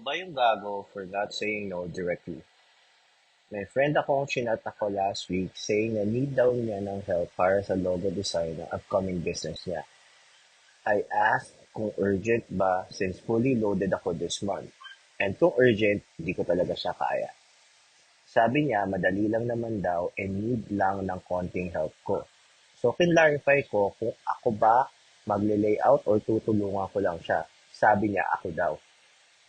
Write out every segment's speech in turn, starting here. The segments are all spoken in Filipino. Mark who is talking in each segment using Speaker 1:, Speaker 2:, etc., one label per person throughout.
Speaker 1: Ako ba yung gago for not saying no directly? May friend akong chinat ako last week saying na need daw niya ng help para sa logo design ng upcoming business niya. I asked kung urgent ba since fully loaded ako this month. And kung urgent, hindi ko talaga siya kaya. Sabi niya madali lang naman daw and need lang ng konting help ko. So kinlarify ko kung ako ba magle-layout or tutulungan ko lang siya. Sabi niya ako daw.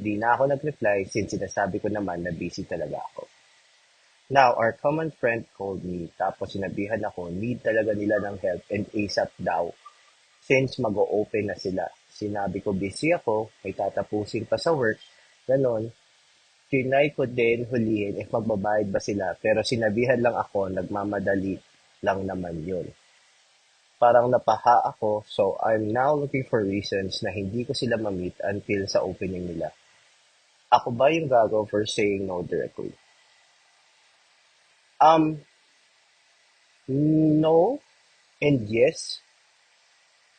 Speaker 1: Di na ako nag-reply since sinasabi ko naman na busy talaga ako. Now, our common friend called me tapos sinabihan ako need talaga nila ng help and ASAP daw since mag-o-open na sila. Sinabi ko busy ako, may tatapusin pa sa work, ganon. Tinry ko din hulihin if magbabayad ba sila pero sinabihan lang ako nagmamadali lang naman yun. Parang napaha ako so I'm now looking for reasons na hindi ko sila ma-meet until sa opening nila. Ako ba yung gago for saying no directly? Um, no and yes.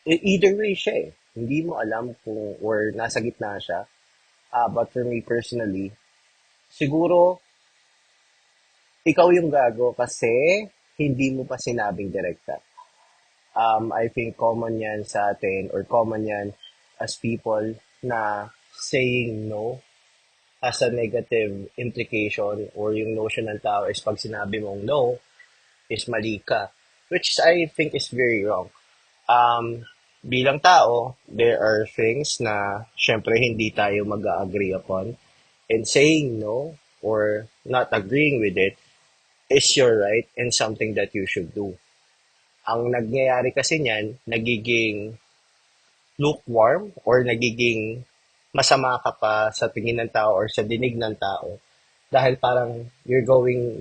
Speaker 1: Either way siya eh. Hindi mo alam kung or nasa gitna siya. But for me personally, siguro ikaw yung gago kasi hindi mo pa sinabing direkta. I think common yan sa atin or common yan as people na saying no has a negative implication or yung notion ng tao is pag sinabi mong no is mali ka. Which I think is very wrong. Um, Bilang tao, there are things na syempre hindi tayo mag-agree upon. And saying no or not agreeing with it is your right and something that you should do. Ang nagyayari kasi niyan, nagiging lukewarm or nagiging masama ka pa sa tingin ng tao or sa dinig ng tao dahil parang you're going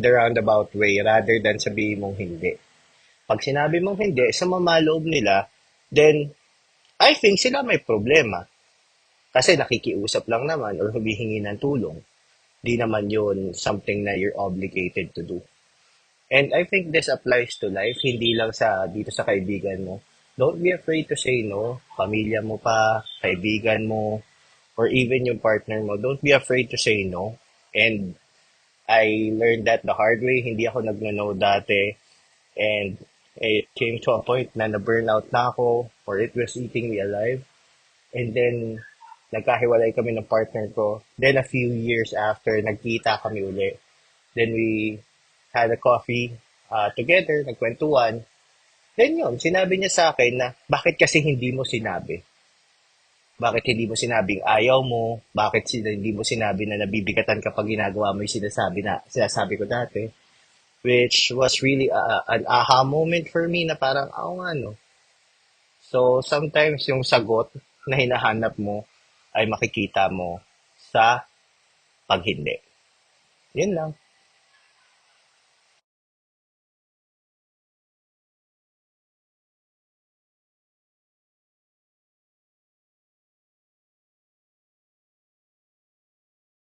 Speaker 1: the roundabout way rather than sabihin mong hindi. Pag sinabi mong hindi sa mamaloob nila, then I think sila may problema. Kasi nakikiusap lang naman or humihingi ng tulong. Di naman yun something na you're obligated to do. And I think this applies to life, hindi lang sa dito sa kaibigan mo. Don't be afraid to say no. Pamilya mo pa, kaibigan mo, or even yung partner mo. Don't be afraid to say no. And I learned that the hard way. Hindi ako nagno-no dati. And it came to a point na na-burnout na ako or it was eating me alive. And then, nagkahiwalay kami ng partner ko. Then, a few years after, nagkita kami uli. Then, we had a coffee together, nagkwentuhan. Then yun, sinabi niya sa akin na, bakit kasi hindi mo sinabi? Bakit hindi mo sinabing ayaw mo? Bakit hindi mo sinabi na nabibigatan kapag ginagawa mo yung sinasabi ko dati? Which was really an aha moment for me na parang, nga no. So, sometimes yung sagot na hinahanap mo ay makikita mo sa pag hindi. Yun lang.